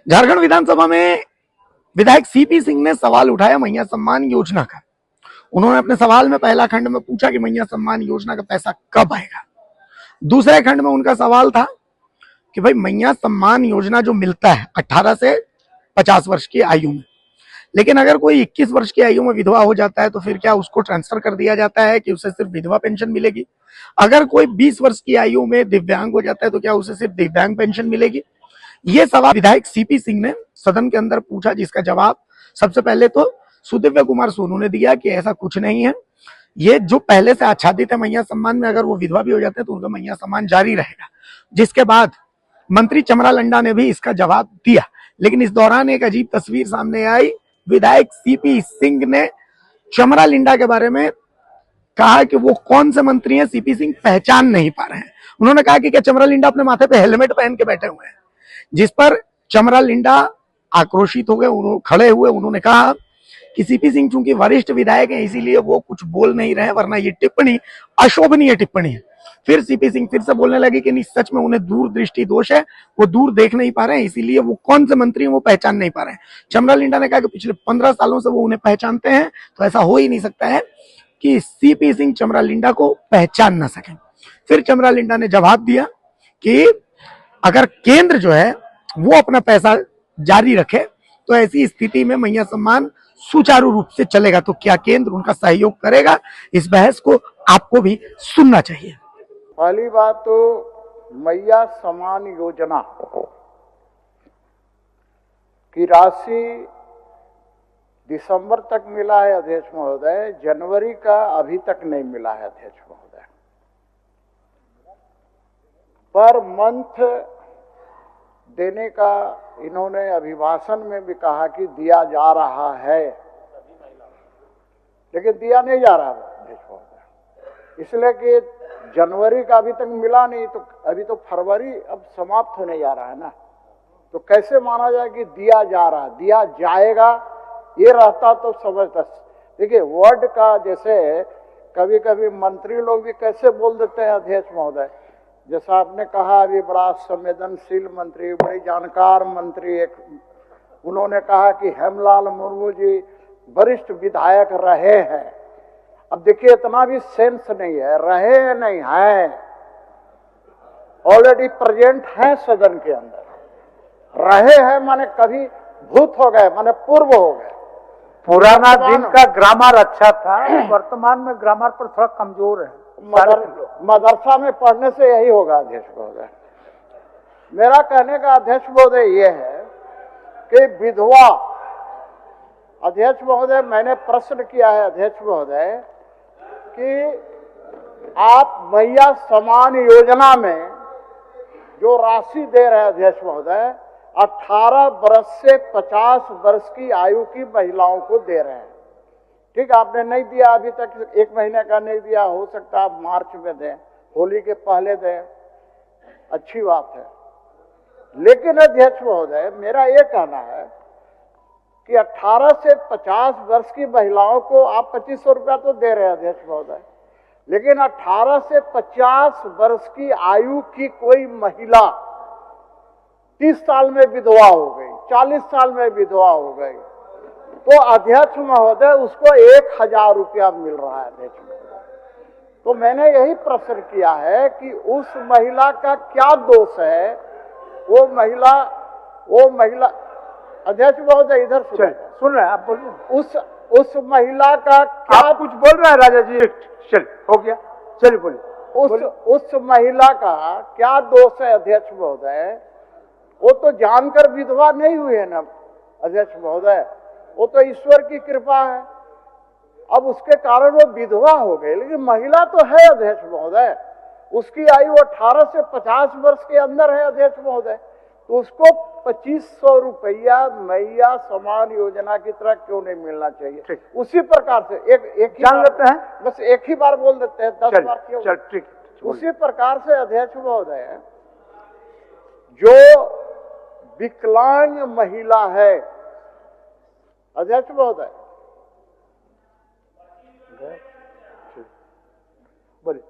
झारखंड विधानसभा में विधायक सीपी सिंह ने सवाल उठाया मैया सम्मान योजना का। उन्होंने अपने सवाल में पहला खंड में पूछा कि मैया सम्मान योजना का पैसा कब आएगा। दूसरे खंड में उनका सवाल था कि भाई मैया सम्मान योजना जो मिलता है 18 से 50 वर्ष की आयु में, लेकिन अगर कोई 21 वर्ष की आयु में विधवा हो जाता है तो फिर क्या उसको ट्रांसफर कर दिया जाता है कि उसे सिर्फ विधवा पेंशन मिलेगी? अगर कोई 20 वर्ष की आयु में दिव्यांग हो जाता है तो क्या उसे सिर्फ दिव्यांग पेंशन मिलेगी? ये सवाल विधायक सीपी सिंह ने सदन के अंदर पूछा, जिसका जवाब सबसे पहले तो सुदिव्य कुमार सोनू ने दिया कि ऐसा कुछ नहीं है। ये जो पहले से आच्छादित है मैया सम्मान में, अगर वो विधवा भी हो जाते हैं तो उनका मैया सम्मान जारी रहेगा। जिसके बाद मंत्री चमरा लंडा ने भी इसका जवाब दिया, लेकिन इस दौरान एक अजीब तस्वीर सामने आई। विधायक सीपी सिंह ने चमरा लिंडा के बारे में कहा कि वो कौन से मंत्री हैं सीपी सिंह पहचान नहीं पा रहे हैं। उन्होंने कहा कि क्या चमरा लिंडा अपने माथे पे हेलमेट पहन के बैठे हुए हैं, जिस पर चमरा लिंडा आक्रोशित हो गए, खड़े हुए। उन्होंने कहा कि सीपी सिंह चूंकि वरिष्ठ विधायक हैं इसीलिए वो कुछ बोल नहीं रहे, वरना ये टिप्पणी अशोभनीय टिप्पणी है। फिर सीपी सिंह फिर से बोलने लगे कि नहीं, सच में उन्हें दूरदृष्टि दोष है, वो दूर देख नहीं पा रहे हैं, इसीलिए वो कौन से मंत्री हैं वो पहचान नहीं पा रहे हैं। चमरा लिंडा ने कहा कि पिछले 15 सालों से वो उन्हें पहचानते हैं, तो ऐसा हो ही नहीं सकता है कि सीपी सिंह चमरा लिंडा को पहचान ना सके। फिर चमरा लिंडा ने जवाब दिया कि अगर केंद्र जो है वो अपना पैसा जारी रखे तो ऐसी स्थिति में मैया सम्मान सुचारू रूप से चलेगा। तो क्या केंद्र उनका सहयोग करेगा? इस बहस को आपको भी सुनना चाहिए। पहली बात तो मैया सम्मान योजना की राशि दिसंबर तक मिला है अध्यक्ष महोदय, जनवरी का अभी तक नहीं मिला है अध्यक्ष महोदय। पर मंथ देने का इन्होंने अभिभाषण में भी कहा कि दिया जा रहा है, लेकिन दिया नहीं जा रहा अध्यक्ष महोदय, इसलिए कि जनवरी का अभी तक मिला नहीं, तो अभी तो फरवरी अब समाप्त होने जा रहा है ना, तो कैसे माना जाए कि दिया जा रहा, दिया जाएगा ये रहता तो समझता। देखिए वर्ड का जैसे कभी कभी मंत्री लोग भी कैसे बोल देते हैं अध्यक्ष महोदय, जैसा आपने कहा अभी बड़ा संवेदनशील मंत्री, बड़ी जानकार मंत्री, एक उन्होंने कहा कि हेमलाल मुर्मू जी वरिष्ठ विधायक रहे हैं। अब देखिए इतना भी सेंस नहीं है, रहे नहीं है, ऑलरेडी प्रेजेंट है सदन के अंदर। रहे हैं माने कभी भूत हो गए, माने पूर्व हो गए। पुराना दिन का ग्रामर अच्छा था, वर्तमान में ग्रामर पर थोड़ा कमजोर है। मदरसा में पढ़ने से यही होगा अध्यक्ष महोदय। मेरा कहने का अध्यक्ष महोदय ये है कि विधवा, अध्यक्ष महोदय मैंने प्रश्न किया है अध्यक्ष महोदय कि आप मैया सम्मान योजना में जो राशि दे रहे हैं अध्यक्ष महोदय, 18 वर्ष से 50 वर्ष की आयु की महिलाओं को दे रहे हैं। ठीक, आपने नहीं दिया अभी तक, 1 महीने का नहीं दिया, हो सकता है आप मार्च में दें, होली के पहले दें, अच्छी बात है। लेकिन अध्यक्ष महोदय मेरा ये कहना है कि 18 से 50 वर्ष की महिलाओं को आप 2500 रुपया तो दे रहे हैं अध्यक्ष महोदय, लेकिन 18 से 50 वर्ष की आयु की कोई महिला 30 साल में विधवा हो गई, 40 साल में विधवा हो गई, तो अध्यक्ष महोदय उसको 1000 रुपया मिल रहा है अध्यक्ष महोदय। तो मैंने यही प्रश्न किया है कि उस महिला का क्या दोष है? वो महिला अध्यक्ष महोदय इधर सुन रहे हैं आप, बोलिए। उस महिला का क्या, आप कुछ बोल रहे हैं राजा जी? चल हो गया, चलिए बोलिए। उस महिला का क्या दोष है अध्यक्ष महोदय? वो तो जानकर विधवा नहीं हुई है ना अध्यक्ष महोदय, वो तो ईश्वर की कृपा है। अब उसके कारण वो विधवा हो गई, लेकिन महिला तो है अध्यक्ष महोदय, उसकी आयु 18 से 50 वर्ष के अंदर है अध्यक्ष महोदय, तो उसको 2500 रुपया मैया सम्मान योजना की तरह क्यों नहीं मिलना चाहिए? उसी प्रकार से एक जान लेते हैं, बस एक ही बार बोल देते हैं, 10 बार क्यों? ठीक, उसी प्रकार से अध्यक्ष महोदय जो विकलांग महिला है अध्यक्ष महोदय, बोलिए,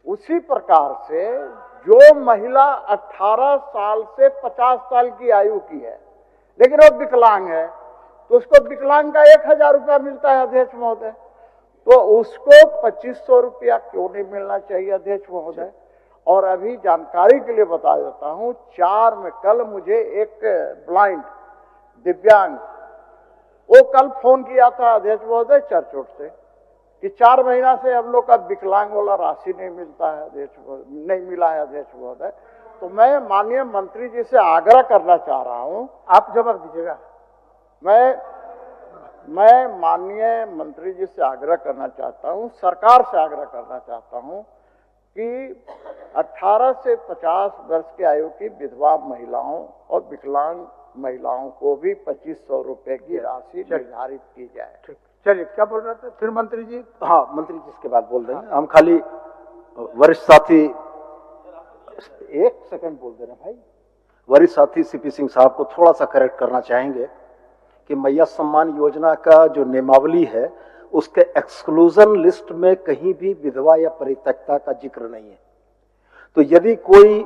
उसी प्रकार से जो महिला 18 साल से 50 साल की आयु की है लेकिन वो विकलांग है, तो उसको विकलांग का 1000 रुपया मिलता है अध्यक्ष महोदय, तो उसको 2500 रुपया क्यों नहीं मिलना चाहिए अध्यक्ष महोदय? और अभी जानकारी के लिए बता देता हूं, 4 में कल मुझे एक ब्लाइंड दिव्यांग वो कल फोन किया था अध्यक्ष महोदय चर्चोट से कि 4 महीना से हम लोग का विकलांग वाला राशि नहीं मिलता है अध्यक्ष, नहीं मिला है अध्यक्ष महोदय। तो मैं माननीय मंत्री जी से आग्रह करना चाह रहा हूं, आप जवाब दीजिएगा। मैं माननीय मंत्री जी से आग्रह करना चाहता हूं, सरकार से आग्रह करना चाहता हूं कि 18 से 50 वर्ष की आयु की विधवा महिलाओं और विकलांग महिलाओं को भी 2500 रुपए की राशि निर्धारित की जाए। ठीक, चलिए क्या बोल रहे थे फिर मंत्री जी? हाँ, मंत्री जी इसके बाद बोल देंगे। हम खाली वरिष्ठ साथी, एक सेकंड बोल दे रहे भाई, वरिष्ठ साथी सीपी सिंह साहब को थोड़ा सा करेक्ट करना चाहेंगे कि मैया सम्मान योजना का जो नियमावली है उसके एक्सक्लूजन लिस्ट में कहीं भी विधवा या परित्यक्ता का जिक्र नहीं है। तो यदि कोई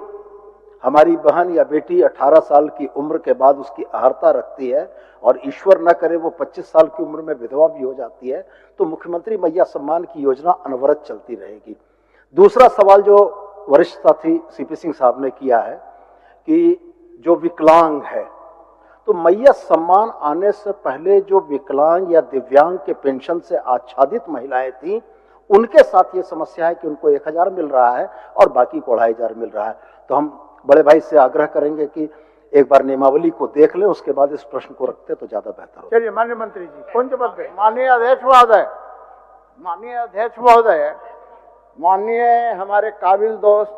हमारी बहन या बेटी 18 साल की उम्र के बाद उसकी अहर्ता रखती है और ईश्वर न करे वो 25 साल की उम्र में विधवा भी हो जाती है, तो मुख्यमंत्री मैया सम्मान की योजना अनवरत चलती रहेगी। दूसरा सवाल जो वरिष्ठ साथी सीपी सिंह साहब ने किया है कि जो विकलांग है, तो मैया सम्मान आने से पहले जो विकलांग या दिव्यांग के पेंशन से आच्छादित महिलाएं थीं, उनके साथ ये समस्या है कि उनको 1000 मिल रहा है और बाकी को 2500 मिल रहा है। तो हम बड़े भाई से आग्रह करेंगे कि एक बार नियमावली को देख लें, उसके बाद इस प्रश्न को रखते तो ज्यादा बेहतर हो। चलिए माननीय मंत्री जी कौन जवाब दे? माननीय अध्यक्ष महोदय, माननीय अध्यक्ष महोदय, माननीय हमारे काबिल दोस्त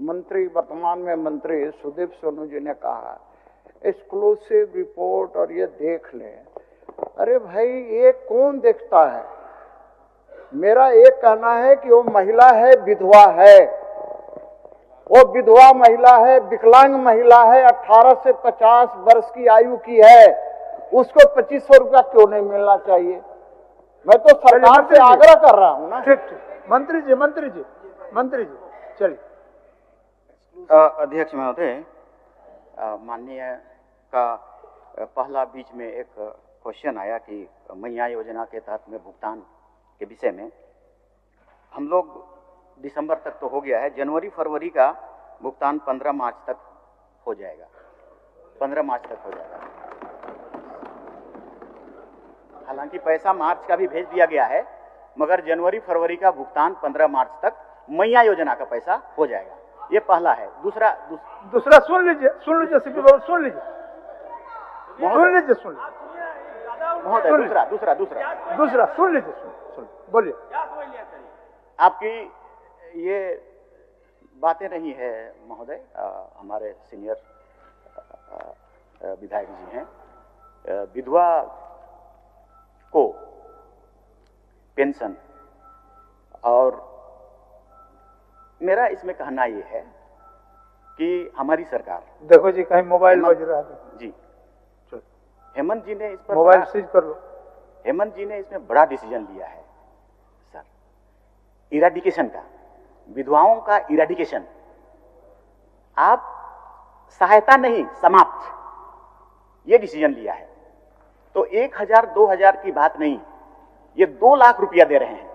मंत्री, वर्तमान में मंत्री सुदीप सोनू जी ने कहा एक्सक्लूसिव रिपोर्ट और ये देख लें। अरे भाई ये कौन देखता है? मेरा एक कहना है कि वो महिला है, विधवा है, वो विधवा महिला है, विकलांग महिला है, 18 से 50 वर्ष की आयु की है, उसको 2500 रुपया क्यों नहीं मिलना चाहिए? मैं तो सरकार से आग्रह कर रहा हूं ना। ठीक ठीक, मंत्री जी चलिए। अध्यक्ष महोदय, माननीय का पहला बीच में एक क्वेश्चन आया कि मैया योजना के तहत में भुगतान के विषय में हम लोग दिसंबर तक तो हो गया है, जनवरी फरवरी का भुगतान 15 मार्च तक हो जाएगा, 15 मार्च तक हो जाएगा। हालांकि पैसा मार्च का भी भेज दिया गया है, मगर जनवरी फरवरी का भुगतान 15 मार्च तक मैया योजना का पैसा हो जाएगा। ये पहला है। दूसरा सुन लीजिए सीपी बाबू, सुन लीजिए महोदय, दूसरा सुन लीजिए, बोलिए। आपकी ये बातें नहीं है महोदय, हमारे सीनियर विधायक जी हैं, विधवा को पेंशन, और मेरा इसमें कहना ये है कि हमारी सरकार, देखो जी कहीं मोबाइल बज रहा है जी, हेमंत जी ने इस पर मोबाइल सीज कर लो। हेमंत जी ने इसमें बड़ा डिसीजन लिया है सर, इराडिकेशन का, विधवाओं का इराडिकेशन। आप सहायता नहीं, समाप्त, ये डिसीजन लिया है। तो 1000 2000 की बात नहीं, ये 2 लाख रुपया दे रहे हैं,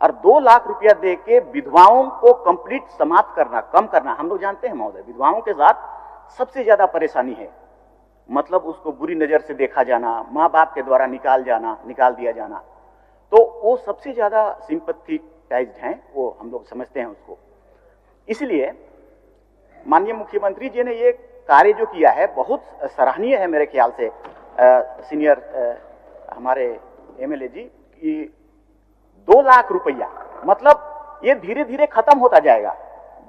और 2 लाख रुपया दे के विधवाओं को कंप्लीट समाप्त करना, कम करना। हम लोग जानते हैं महोदय, विधवाओं के साथ सबसे ज्यादा परेशानी है, मतलब उसको बुरी नजर से देखा जाना, माँ बाप के द्वारा निकाल दिया जाना, तो वो सबसे ज्यादा सिंपैथेटाइज्ड हैं, वो हम लोग समझते हैं उसको। इसलिए माननीय मुख्यमंत्री जी ने ये कार्य जो किया है बहुत सराहनीय है मेरे ख्याल से। सीनियर हमारे एमएलए जी की 2 लाख रुपया, मतलब ये धीरे धीरे खत्म होता जाएगा।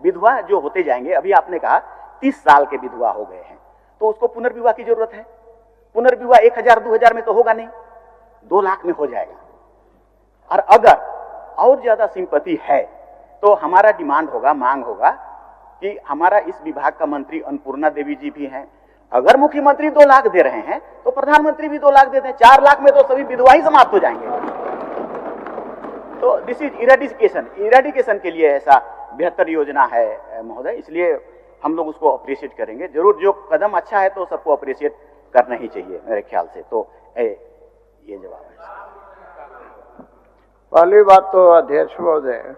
विधवा जो होते जाएंगे, अभी आपने कहा 30 साल के विधवा हो गए हैं, तो उसको पुनर्विवाह की जरूरत है। पुनर्विवाह 1000 2000 में तो होगा नहीं, 2 लाख में हो जाएगा। और अगर और ज्यादा सिंपैथी है तो हमारा डिमांड होगा, मांग होगा कि हमारा इस विभाग का मंत्री अन्नपूर्णा देवी जी भी हैं, अगर मुख्यमंत्री 2 लाख दे रहे हैं तो प्रधानमंत्री भी 2 लाख देते हैं, 4 लाख में तो सभी विधवा ही समाप्त हो जाएंगे। तो दिस इज इराडिकेशन के लिए ऐसा बेहतर योजना है महोदय, इसलिए हम लोग उसको अप्रिशिएट करेंगे जरूर। जो कदम अच्छा है तो सबको अप्रिशिएट करना ही चाहिए मेरे ख्याल से। तो ये जवाब है। पहली बात तो अध्यक्ष महोदय,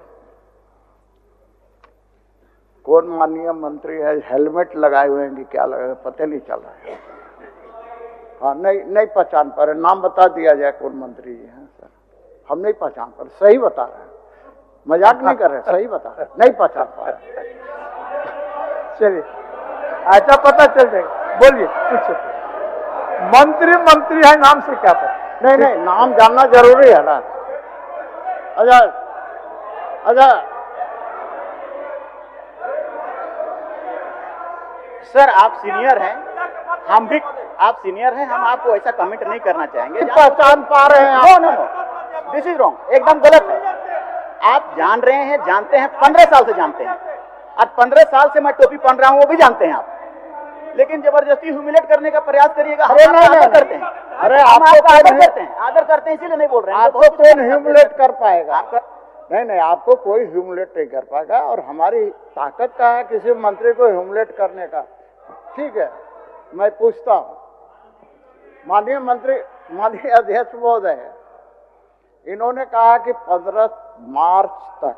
कौन माननीय मंत्री है, हेलमेट लगाए हुए हैं कि क्या लगाए, पता नहीं चल रहा है। हाँ, नहीं पहचान पा रहे, नाम बता दिया जाए कौन मंत्री जी हैं सर। हम नहीं पहचान पा रहे, सही बता रहे हैं, मजाक नहीं कर रहे, सही बता रहे, नहीं पहचान पा रहे। चलिए अच्छा पता चल जाएगा, बोलिए कुछ मंत्री है, नाम से क्या पता? नहीं नाम जानना जरूरी है ना। अच्छा सर आप सीनियर हैं, हम भी आप सीनियर हैं, हम आपको ऐसा कमेंट नहीं करना चाहेंगे। पहचान पा रहे हैं आप? नो, दिस इज रॉन्ग, एकदम गलत है। आप जान रहे हैं, जानते हैं, 15 साल से जानते हैं। आज 15 साल से मैं टोपी पहन रहा हूं, वो भी जानते हैं आप, लेकिन जबरदस्ती ह्यूमिलेट करने का प्रयास करिएगा। हम आपका आदर करते हैं, अरे आपका आदर करते हैं, इसीलिए नहीं बोल रहे हैं। आपको कौन ह्यूमिलेट कर पाएगा? नहीं आपको कोई ह्यूमिलेट नहीं कर पाएगा, और हमारी ताकत का है किसी मंत्री को ह्यूमिलेट करने का। ठीक है, मैं पूछता हूं माननीय अध्यक्ष महोदय, इन्होंने कहा कि 15 मार्च तक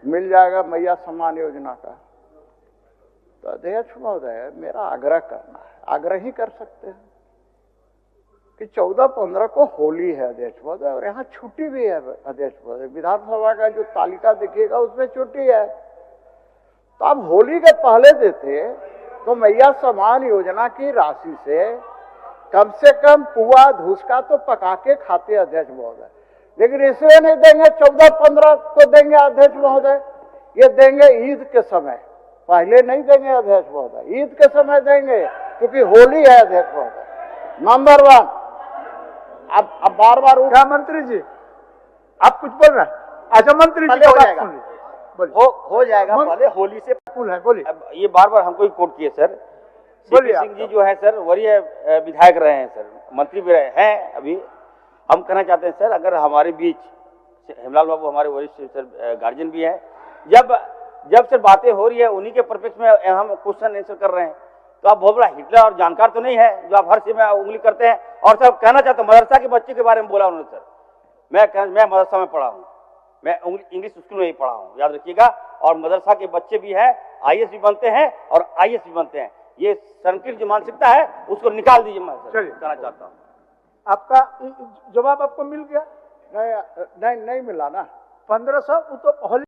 मिल जाएगा मैया सम्मान योजना का। तो अध्यक्ष महोदय मेरा आग्रह करना है, आग्रह ही कर सकते हैं कि 14-15 को होली है अध्यक्ष महोदय, और यहाँ छुट्टी भी है अध्यक्ष महोदय। विधानसभा का जो तालिका दिखेगा उसमें छुट्टी है, तो आप होली के पहले देते तो मैया सम्मान योजना की राशि से कम पुआ धुसका तो पका के खाते अध्यक्ष महोदय। लेकिन इसलिए नहीं देंगे 14-15 को देंगे अध्यक्ष महोदय, ये देंगे ईद के समय, पहले नहीं देंगे अध्यक्ष महोदय, ईद के समय देंगे, क्योंकि होली है अध्यक्ष महोदय। नंबर 1, अब बार क्या मंत्री जी आप कुछ बोल रहे हैं? अच्छा मंत्री जी हो जाएगा, हो जाएगा, पहले होली से है, बोलिए। अब ये बार हम कोई कोट किए सर, सीपी सिंह जी जो है सर वरीय विधायक रहे हैं सर, मंत्री भी रहे हैं। अभी हम कहना चाहते हैं सर, अगर हमारे बीच हेमलाल बाबू हमारे वरिष्ठ सर गार्जियन भी हैं, जब सर बातें हो रही है उन्हीं के परपेक्स में हम क्वेश्चन आंसर कर रहे हैं, तो आप बहुत बड़ा हिटलर और जानकार तो नहीं है जो आप हर चीज में उंगली करते हैं। और सर कहना चाहता हूँ, मदरसा के बच्चे के बारे में बोला उन्होंने सर, मैं मदरसा में पढ़ा हूँ, मैं इंग्लिश स्कूल में ही पढ़ा हूँ, याद रखिएगा। और मदरसा के बच्चे भी हैं, IAS भी बनते हैं और IAS भी बनते हैं। ये संकीर्ण जो मानसिकता है उसको निकाल दीजिए, मैं कहना चाहता हूँ। आपका जवाब आपको मिल गया? नहीं मिला ना। 1500 तो होली